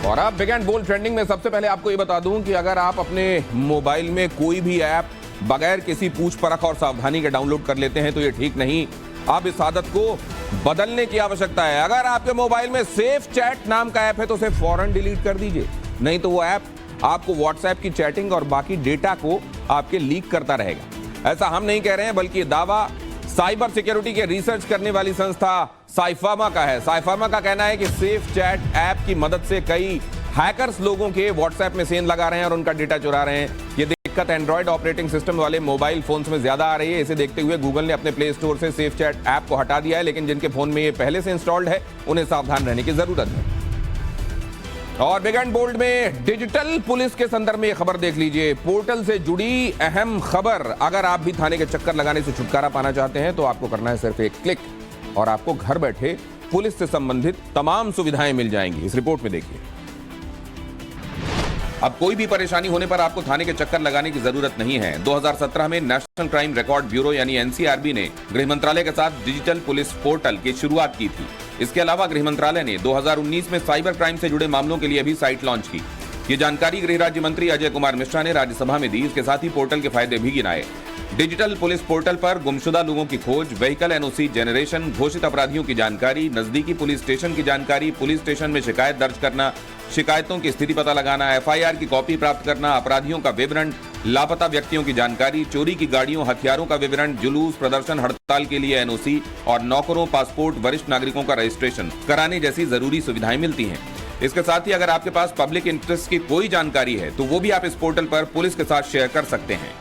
और अब big and bold trending में सबसे पहले आपको ये बता दूं कि अगर आप अपने मोबाइल में कोई भी ऐप बगैर किसी पूछ परख और सावधानी के डाउनलोड कर लेते हैं तो ये ठीक नहीं। अब इस आदत को बदलने की आवश्यकता है। अगर आपके मोबाइल में सेफ चैट नाम का ऐप है तो उसे फौरन डिलीट कर दीजिए, नहीं तो वो ऐप आपको व्हाट्सएप की चैटिंग और बाकी डेटा को आपके लीक करता रहेगा। ऐसा हम नहीं कह रहे हैं, बल्कि दावा साइबर सिक्योरिटी के रिसर्च करने वाली संस्था साइफर्मा का है। साइफर्मा का कहना है कि सेफ चैट ऐप की मदद से कई हैकर्स लोगों के व्हाट्सएप में सेंध लगा रहे हैं और उनका डेटा चुरा रहे हैं। ये दिक्कत एंड्रॉइड ऑपरेटिंग सिस्टम वाले मोबाइल फोन्स में ज्यादा आ रही है। इसे देखते हुए गूगल ने अपने प्ले स्टोर से सेफ चैट ऐप को हटा दिया है, लेकिन जिनके फोन में ये पहले से इंस्टॉल्ड है उन्हें सावधान रहने की जरूरत है। और बिग एंड बोल्ड में डिजिटल पुलिस के संदर्भ में खबर देख लीजिए। पोर्टल से जुड़ी अहम खबर। अगर आप भी थाने के चक्कर लगाने से छुटकारा पाना चाहते हैं तो आपको करना है सिर्फ एक क्लिक और आपको घर बैठे पुलिस से संबंधित तमाम सुविधाएं मिल जाएंगी। इस रिपोर्ट में देखिए। अब कोई भी परेशानी होने पर आपको थाने के चक्कर लगाने की जरूरत नहीं है। 2017 में नेशनल क्राइम रिकॉर्ड ब्यूरो यानी एनसीआरबी ने गृह मंत्रालय के साथ डिजिटल पुलिस पोर्टल की शुरुआत की थी। इसके अलावा गृह मंत्रालय ने 2019 में साइबर क्राइम से जुड़े मामलों के लिए भी साइट लॉन्च की। ये जानकारी गृह राज्य मंत्री अजय कुमार मिश्रा ने राज्यसभा में दी। इसके साथ ही पोर्टल के फायदे भी गिनाए। डिजिटल पुलिस पोर्टल पर गुमशुदा लोगों की खोज, व्हीकल एनओसी जनरेशन, घोषित अपराधियों की जानकारी, नजदीकी पुलिस स्टेशन की जानकारी, पुलिस स्टेशन में शिकायत दर्ज करना, शिकायतों की स्थिति पता लगाना, एफआईआर की कॉपी प्राप्त करना, अपराधियों का विवरण, लापता व्यक्तियों की जानकारी, चोरी की गाड़ियों हथियारों का विवरण, जुलूस प्रदर्शन हड़ताल के लिए एनओसी और नौकरों पासपोर्ट वरिष्ठ नागरिकों का रजिस्ट्रेशन कराने जैसी जरूरी सुविधाएं मिलती हैं। इसके साथ ही अगर आपके पास पब्लिक इंटरेस्ट की कोई जानकारी है तो वो भी आप इस पोर्टल पर पुलिस के साथ शेयर कर सकते हैं।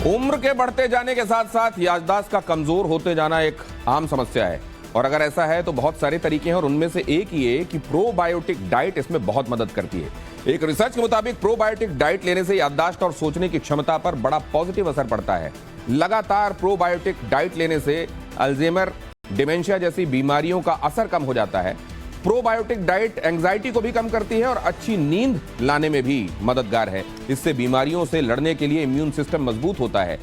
उम्र के बढ़ते जाने के साथ साथ याददाश्त का कमजोर होते जाना एक आम समस्या है, और अगर ऐसा है तो बहुत सारे तरीके हैं और उनमें से एक ये कि प्रोबायोटिक डाइट इसमें बहुत मदद करती है। एक रिसर्च के मुताबिक प्रोबायोटिक डाइट लेने से याददाश्त और सोचने की क्षमता पर बड़ा पॉजिटिव असर पड़ता है। लगातार प्रोबायोटिक डाइट लेने से अल्जाइमर, डिमेंशिया जैसी बीमारियों का असर कम हो जाता है। प्रोबायोटिक डाइट एंजाइटी को भी कम करती है और अच्छी नींद लाने में भी मददगार है। इससे बीमारियों से लड़ने के लिए इम्यून सिस्टम मजबूत होता है।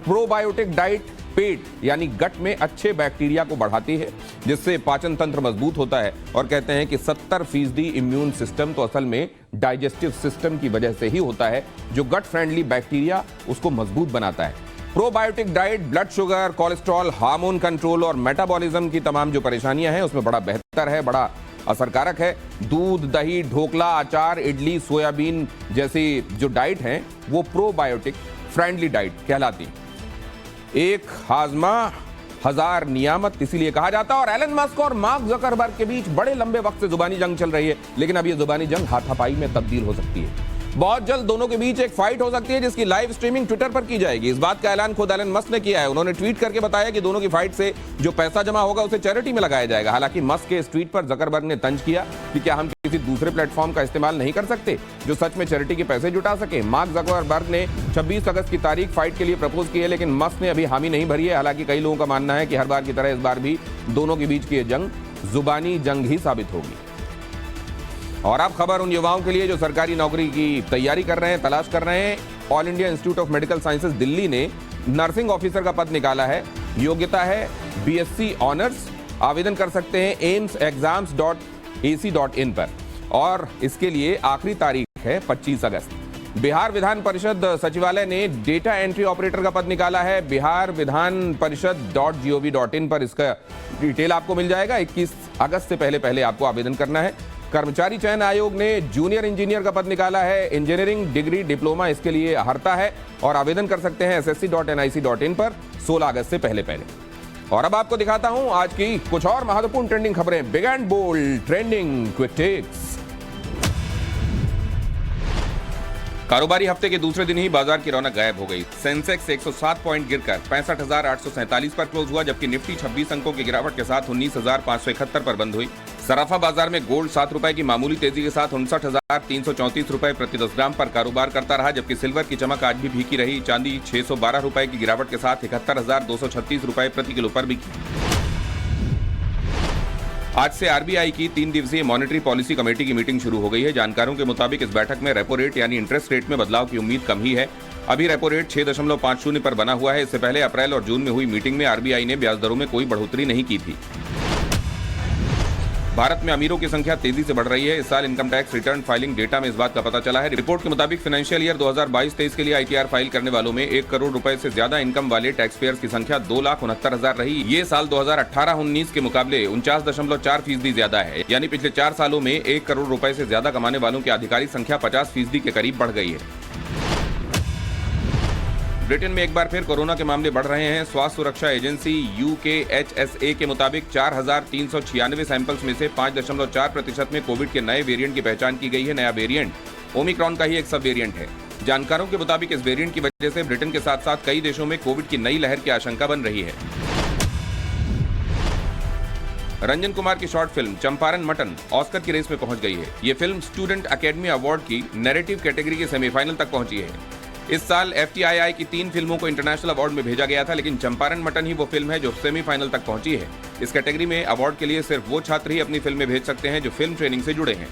प्रोबायोटिक डाइट पेट यानी गट में अच्छे बैक्टीरिया को बढ़ाती है, जिससे पाचन तंत्र मजबूत होता है। और कहते हैं कि 70% इम्यून सिस्टम तो असल में डाइजेस्टिव सिस्टम की वजह से ही होता है, जो गट फ्रेंडली बैक्टीरिया उसको मजबूत बनाता है। Probiotic diet blood sugar, cholesterol, hormone control और मेटाबॉलिज्म की तमाम जो परेशानियां हैं उसमें बड़ा बेहतर है, बड़ा असरकारक है। दूध, दही, ढोकला, अचार, इडली, सोयाबीन जैसी जो डाइट हैं वो प्रोबायोटिक फ्रेंडली डाइट कहलाती हैं। एक हाजमा हजार नियामत इसीलिए कहा जाता है। और एलन मस्क और मार्क जकरबर्ग के बीच बड़े लंबे वक्त से जुबानी जंग चल रही है, लेकिन अब ये जुबानी जंग हाथापाई में तब्दील हो सकती है। बहुत जल्द दोनों के बीच एक फाइट हो सकती है जिसकी लाइव स्ट्रीमिंग ट्विटर पर की जाएगी। इस बात का ऐलान खुद एलन मस्क ने किया है। उन्होंने ट्वीट करके बताया कि दोनों की फाइट से जो पैसा जमा होगा उसे चैरिटी में लगाया जाएगा। हालांकि मस्क के इस ट्वीट पर जकरबर्ग ने तंज किया कि क्या हम किसी दूसरे प्लेटफॉर्म का इस्तेमाल नहीं कर सकते जो सच में चैरिटी के पैसे जुटा सके। मार्क जकरबर्ग ने 26 अगस्त की तारीख फाइट के लिए प्रपोज की है, लेकिन मस्क ने अभी हामी नहीं भरी है। हालांकि कई लोगों का मानना है कि हर बार की तरह इस बार भी दोनों के बीच की यह जंग जुबानी जंग ही साबित होगी। और अब खबर उन युवाओं के लिए जो सरकारी नौकरी की तैयारी कर रहे हैं, तलाश कर रहे हैं। All India institute of medical sciences Delhi ने नर्सिंग ऑफिसर का पद निकाला है। योग्यता है बीएससी ऑनर्स। आवेदन कर सकते हैं aimsexams.ac.in पर, और इसके लिए आखिरी तारीख है 25 अगस्त। बिहार विधान परिषद सचिवालय ने डेटा एंट्री ऑपरेटर का पद निकाला है। बिहार विधान परिषद.gov.in पर इसका डिटेल आपको मिल जाएगा। 21 अगस्त से पहले आपको आवेदन करना है। कर्मचारी चयन आयोग ने जूनियर इंजीनियर का पद निकाला है। इंजीनियरिंग डिग्री डिप्लोमा इसके लिए हरता है और आवेदन कर सकते हैं ssc.nic.in पर 16 अगस्त से पहले। और अब आपको दिखाता हूं आज की कुछ और महत्वपूर्ण ट्रेंडिंग खबरें। Big and bold trending quick tips. कारोबारी हफ्ते के दूसरे दिन ही बाजार की रौनक गायब हो गई। सेंसेक्स 107 पॉइंट गिरकर 65,847 पर क्लोज हुआ, जबकि निफ्टी 26 अंकों की गिरावट के साथ 19,571 पर बंद हुई। सराफा बाजार में गोल्ड 7 रुपए की मामूली तेजी के साथ 59,334 रुपए प्रति 10 ग्राम पर कारोबार करता रहा, जबकि सिल्वर की चमक आज भी फीकी रही। चांदी 612 रुपए की गिरावट के साथ 71,236 रुपए प्रति किलो पर बिकी। आज से आरबीआई की 3 दिवसीय मॉनेटरी पॉलिसी कमेटी की मीटिंग शुरू हो गई है। जानकारों के मुताबिक इस बैठक में रेपो रेट यानी इंटरेस्ट रेट में बदलाव की उम्मीद कम ही है। अभी रेपो रेट 6.50 पर बना हुआ है। इससे पहले अप्रैल और जून में हुई मीटिंग में आरबीआई ने ब्याज दरों में कोई बढ़ोतरी नहीं की थी। भारत में अमीरों की संख्या तेजी से बढ़ रही है। इस साल income tax return filing data में इस बात का पता चला है। रिपोर्ट के मुताबिक फाइनेंशियल ईयर 2022-23 के लिए आईटीआर फाइल करने वालों में 1 करोड़ रुपए से ज्यादा इनकम वाले टैक्स पेयर्स की संख्या 2,69,000 रही। ये साल 2018-19 के मुकाबले 49.4% ज्यादा है, यानी पिछले 4 सालों में 1 करोड़ रुपए से ज्यादा कमाने वालों की आधिकारिक संख्या 50% के करीब बढ़ गई है। ब्रिटेन में एक बार फिर कोरोना के मामले बढ़ रहे हैं। स्वास्थ्य सुरक्षा एजेंसी UKHSA के मुताबिक 4,396 सैंपल्स में से 5.4% में कोविड के नए वेरिएंट की पहचान की गई है। नया वेरिएंट ओमिक्रॉन का ही एक सब वेरिएंट है। जानकारों के मुताबिक इस वेरिएंट की वजह से ब्रिटेन के साथ साथ कई देशों में कोविड की नई लहर की आशंका बन रही है। रंजन कुमार की short film Champaran mutton Oscar की रेस में पहुंच गई है। ये फिल्म स्टूडेंट अकेडमी अवार्ड की नैरेटिव कैटेगरी के सेमीफाइनल तक पहुंची है। इस साल FTII की 3 फिल्मों को इंटरनेशनल अवार्ड में भेजा गया था, लेकिन चंपारण मटन ही वो फिल्म है जो सेमीफाइनल तक पहुंची है। इस कैटेगरी में अवार्ड के लिए सिर्फ वो छात्र ही अपनी फिल्में भेज सकते हैं जो फिल्म ट्रेनिंग से जुड़े हैं।